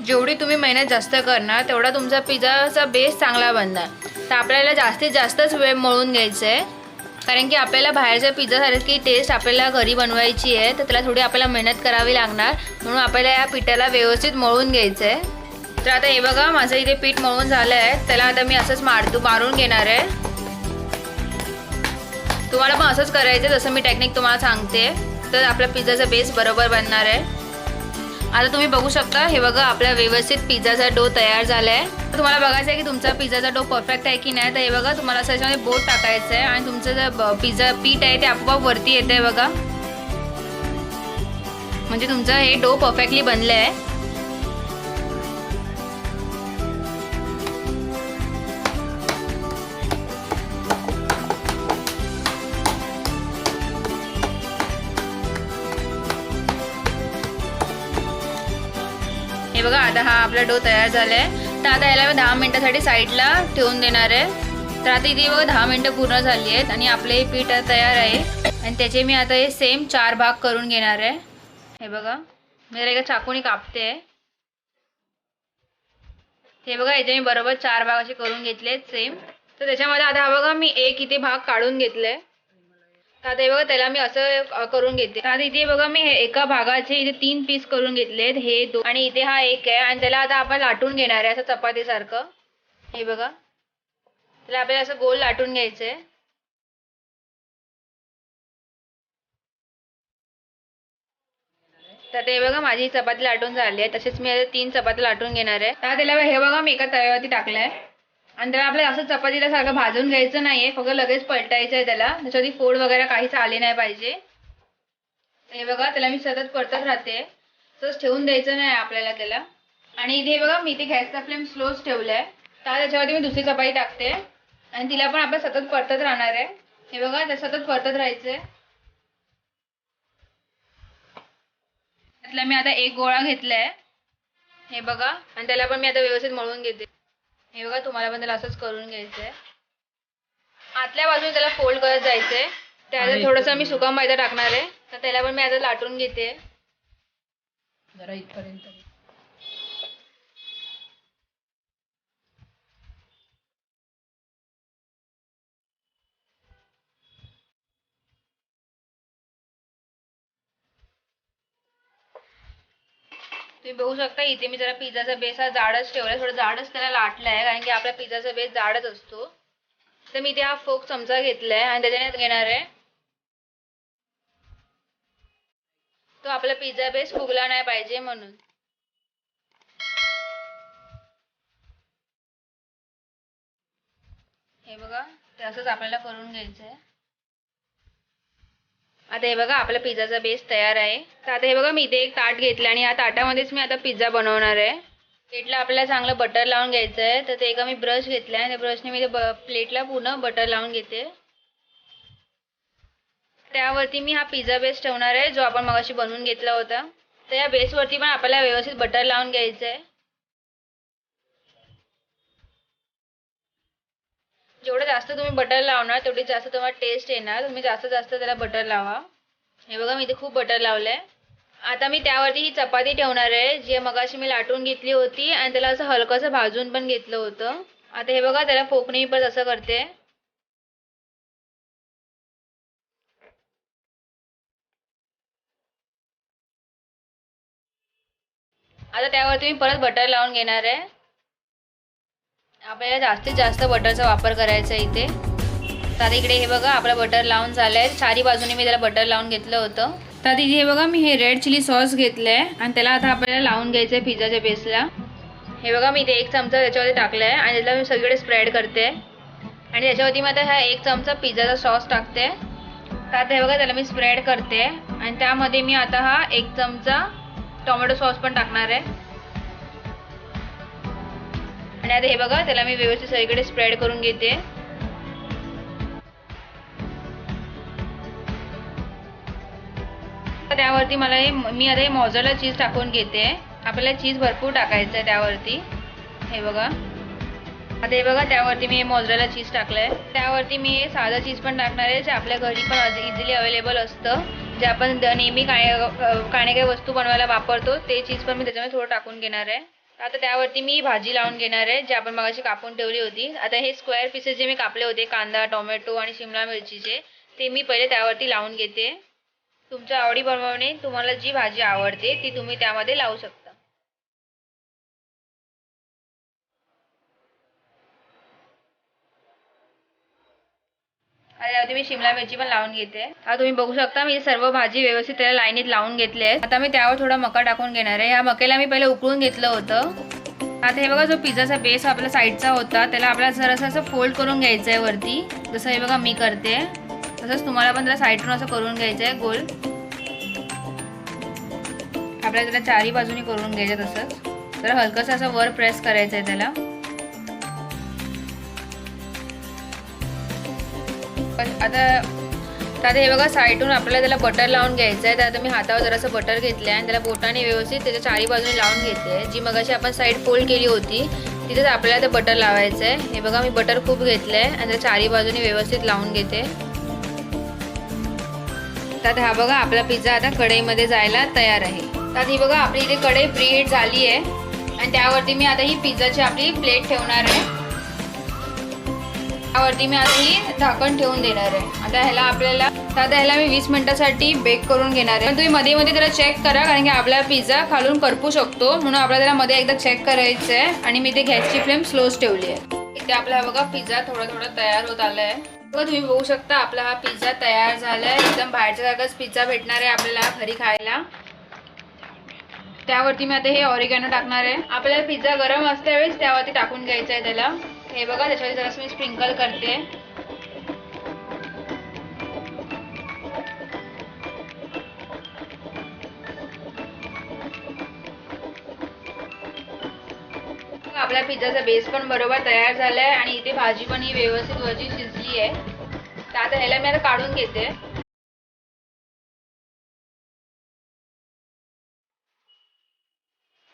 जेवढी तुम्ही मेहनत जास्त करणार तेवढा तुमचा पिझ्झाचा बेस चांगला बनणार. तर आपल्याला जास्तीत जास्तच वेळ मळून घ्यायचं आहे, कारण की आपल्याला बाहेरच्या पिझ्झासारखी टेस्ट आपल्याला घरी बनवायची आहे. तर त्याला थोडी आपल्याला मेहनत करावी लागणार, म्हणून आपल्याला या पिठाला व्यवस्थित मळून घ्यायचं आहे. तर आता हे बघा, माझं इथे पीठ मळून झालं आहे. त्याला आता मी असंच मारून घेणार आहे. तुम्हाला पण असंच करायचं जसं मी टेक्निक तुम्हाला सांगते, तर आपला पिझ्झाचा बेस बरोबर बनणार आहे. आता तुम्ही बघू शकता, हे बघा आपला व्यवस्थित पिझ्झाचा डो तयार झाला आहे. तुम्हाला बघायचं आहे की तुमचा पिझ्झाचा डो परफेक्ट आहे की नाही. तर हे बघा, तुम्हाला असं याच्यामध्ये बोट टाकायचं आहे आणि तुमचं जे पिझ्झा पीठ आहे ते आपोआप वरती येतं आहे बघा, म्हणजे तुमचं हे डो परफेक्टली बनलं आहे. हे बघा, आता हा आपला डो तयार झाला आहे. तर आता याला 10 मिनिटासाठी साईडला ठेवून देणार आहे. तर आता इथे बघा 10 मिनिटं पूर्ण झाली आहेत आणि आपले हे पीठ तयार आहे. आणि त्याचे मी आता हे सेम 4 भाग करून घेणार आहे. हे बघा, मी जरा एका चाकूने कापते. हे बघा, याचे मी बरोबर 4 भाग असे करून घेतले सेम. तर त्याच्यामध्ये आता हा बघा, मी एक इथे भाग काढून घेतलाय. आता हे बघा, त्याला मी असं करून घेते. आता इथे बघा, मी एका भागाचे इथे 3 पीस करून घेतलेत, हे 2 आणि इथे हा एक आहे. आणि त्याला आता आपण लाटून घेणार आहे असं चपातीसारखं. हे बघा, त्याला आपल्याला असं गोल लाटून घ्यायचंय. तर हे बघा, माझी चपाती लाटून झाली आहे. तसेच मी आता 3 चपाती लाटून घेणार आहे. आता त्याला हे बघा, मी एका तव्यावरती टाकलंय आणि त्याला आपल्याला असं चपातीला सारखं भाजून घ्यायचं नाहीये, फक्त लगेच पलटायचं आहे त्याला. त्याच्यावरती फोड वगैरे काहीच आले नाही पाहिजे. हे बघा, त्याला मी सतत परतत राहते, तसंच ठेवून द्यायचं नाही आपल्याला त्याला. आणि इथे बघा, मी इथे गॅसचा फ्लेम स्लोच ठेवलाय. तर त्याच्यावरती मी दुसरी चपाती टाकते आणि तिला पण आपण सतत परतत राहणार आहे. हे बघा, ते सतत परतत राहायचंय. त्यातला मी आता एक गोळा घेतलाय. हे बघा, आणि त्याला पण मी आता व्यवस्थित मळून घेते. हे बघा, तुम्हाला पण त्याला असंच करून घ्यायचंय. आतल्या बाजूने त्याला फोल्ड करत जायचंय. त्याच्यात थोडंसं मी सुका मैदा टाकणार आहे. तर त्याला पण मी आता लाटून घेते जरा इथपर्यंत. तुम्ही बघू शकता, इथे मी जरा पिझ्झाचा बेस हा जाडच ठेवलाय, थोडं जाडच त्याला लाटलाय, कारण की आपला पिझ्झाचा बेस जाडच असतो. तर मी इथे हा फोक चमचा घेतलाय आणि त्याच्याने घेणार आहे. तो आपला पिझ्झा बेस फुगला नाही पाहिजे म्हणून. हे बघा, ते असंच आपल्याला करून घ्यायचंय. आता हे बघा, आपला पिझ्झाचा बेस तयार आहे. तर आता हे बघा, मी इथे एक ताट घेतलं आणि या ताटामध्येच मी आता पिझ्झा बनवणार आहे. प्लेटला आपल्याला चांगलं बटर लावून घ्यायचं आहे. तर ते एका मी ब्रश घेतलाय आणि त्या ब्रशने मी प्लेटला पूर्ण बटर लावून घेते. त्यावरती मी हा पिझ्झा बेस ठेवणार आहे, जो आपण मगाशी बनवून घेतला होता. तर या बेसवरती पण आपल्याला व्यवस्थित बटर लावून घ्यायचं आहे. जेवढं जास्त तुम्ही बटर लावणार तेवढी जास्त तुम्हाला टेस्ट येणार. तुम्ही जास्त जास्त त्याला बटर लावा. हे बघा, मी इथे खूप बटर लावलंय. आता मी त्यावरती ही चपाती ठेवणार आहे, जी मगाशी मी लाटून घेतली होती आणि त्याला असं हलकंसं भाजून पण घेतलं होतं. आता हे बघा, त्याला फोकणी पण असं करते. आता त्यावरती मी परत बटर लावून घेणार आहे. आपल्याला जास्तीत जास्त बटरचा वापर करायचा आहे इथे. तर आता इकडे हे बघा, आपला बटर लावून झालंय. चारी बाजूने मी त्याला बटर लावून घेतलं होतं. तर आता इथे हे बघा, मी हे रेड चिली सॉस घेतलंय आणि त्याला आता आपल्याला लावून घ्यायचंय पिझ्झाच्या बेसला. हे बघा, मी इथे एक चमचा त्याच्यावरती टाकलाय आणि त्याला मी सगळीकडे स्प्रेड करते आणि त्याच्यावरती मी आता हा एक चमचा पिझ्झाचा सॉस टाकते. तर आता हे बघा, त्याला मी स्प्रेड करते आणि त्यामध्ये मी आता हा एक चमचा टोमॅटो सॉस पण टाकणार आहे. आणि आता हे बघा, त्याला मी व्यवस्थित सगळीकडे स्प्रेड करून घेते. त्यावरती मी आता हे मोझरेला चीज टाकून घेते. आपल्याला चीज भरपूर टाकायचं आहे त्यावरती. हे बघा, आता हे बघा, त्यावरती मी मोझरेला चीज टाकलंय. त्यावरती मी साधं चीज पण टाकणार आहे, जे आपल्या घरी पण इझिली अवेलेबल असतं, जे आपण नेहमी काही वस्तू बनवायला वापरतो. ते चीज पण मी त्याच्यामध्ये थोडं टाकून घेणार आहे. आता त्यावरती मी भाजी लावून घेणार आहे, जे आपण मगाशी कापून ठेवली होती. आता हे स्क्वेअर पीसेस जे मी कापले होते, कांदा, टोमॅटो आणि शिमला मिरचीचे, ते मी पहिले त्यावरती लावून घेते. तुमच्या आवडीप्रमाणे तुम्हाला जी भाजी आवडते ती तुम्ही त्यामध्ये लावू शकता. आता यावरती मी शिमला मिरची पण लावून घेते. आता तुम्ही बघू शकता मी सर्व भाजी व्यवस्थित त्याला लाईनीत लावून घेतली आहे. आता मी त्यावर थोडा मका टाकून घेणार आहे. या मक्याला मी पहिले उकळून घेतलं होतं. आता हे बघा, जो पिझ्झाचा बेस आपल्या साईडचा होता त्याला आपल्याला जरासं असं फोल्ड करून घ्यायचं आहे वरती. जसं हे बघा मी करते तसंच तुम्हाला पण त्याला साईडून असं करून घ्यायचं आहे गोल. आपल्याला त्याला चारी बाजूनी करून घ्यायचं तसंच. तर हलकंसं असं वर प्रेस करायचं आहे त्याला. आता हे बघा, साईडून आपल्याला त्याला बटर लावून घ्यायचं आहे. तर आता मी हातावर जरासं बटर घेतलं आहे आणि त्याला बोटाने व्यवस्थित त्याच्या चारी बाजूने लावून घेते. जी मगाशी आपण साईड फोल्ड केली होती तिथेच आपल्याला ते बटर लावायचं आहे. हे बघा, मी बटर खूप घेतलं आहे आणि त्याच्या चारी बाजूने व्यवस्थित लावून घेते. तर हा बघा, आपला पिझ्झा आता कढईमध्ये जायला तयार आहे. तर ही बघा, आपली इथे कढई प्रीहीट झाली आहे आणि त्यावरती मी आता ही पिझ्झाची आपली प्लेट ठेवणार आहे. त्यावरती मी आता ही झाकण ठेवून देणार आहे. आता ह्याला मी 20 मिनिटासाठी बेक करून घेणार आहे. पण तुम्ही मध्ये मध्ये त्याला चेक करा, कारण की आपला पिझ्झा खालून करपू शकतो, म्हणून आपल्याला त्याला मध्ये एकदा चेक करायचं आहे. आणि मी ते गॅसची फ्लेम स्लोच ठेवली आहे. इथे आपला बघा पिझ्झा थोडा थोडा तयार होत आलाय. बघा, तुम्ही बघू शकता आपला हा पिझ्झा तयार झालाय. एकदम बाहेरच्या सारखाच पिझ्झा भेटणार आहे आपल्याला घरी खायला. त्यावरती मी आता हे ऑरिगॅनो टाकणार आहे. आपल्याला पिझ्झा गरम असते वेळेस त्यावरती टाकून घ्यायचं आहे त्याला. हे बघा, त्याच्यावरती जरासं मी स्प्रिंकल करते. आपला पिझ्झाचा बेस पण बरोबर तयार झालाय आणि इथे भाजी पण ही व्यवस्थित वरची शिजली आहे. तर आता ह्याला मी आता काढून घेते.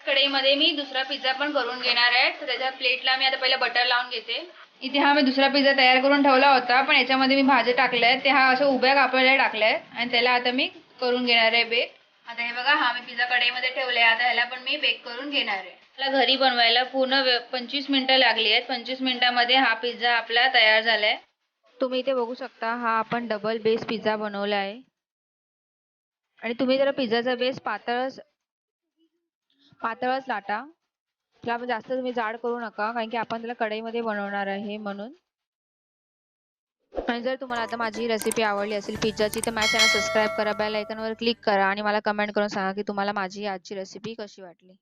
कढईमध्ये मी दुसरा पिझ्झा पण करून घेणार आहे. तर त्याच्या प्लेटला मी आता पहिला बटर लावून घेते. इथे हा मी दुसरा पिझ्झा तयार करून ठेवला होता, पण याच्यामध्ये मी भाज्या टाकल्या ते हा अशा उभ्या कापलेल्या टाकल्या आणि त्याला आता मी करून घेणार आहे बेक. आता हे बघा, हा मी पिझ्झा कढईमध्ये ठेवलाय. आता ह्याला पण मी बेक करून घेणार आहे. मला घरी बनवायला पूर्ण 25 मिनिटं लागली आहेत. 25 मिनिटांमध्ये हा पिझ्झा आपला तयार झालाय. तुम्ही इथे बघू शकता, हा आपण डबल बेस पिझ्झा बनवला आहे. आणि तुम्ही जरा पिझ्झाचा बेस पातळच लाटा. त्याला जास्त तुम्ही जाड करू नका, कारण की आपण त्याला कढईमध्ये बनवणार आहे म्हणून. आणि जर तुम्हाला आता माझी रेसिपी आवडली असेल पिझ्झाची, तर माझ्या चॅनल सबस्क्राईब करा, बेल आयकॉनवर क्लिक करा आणि मला कमेंट करून सांगा की तुम्हाला माझी आजची रेसिपी कशी वाटली.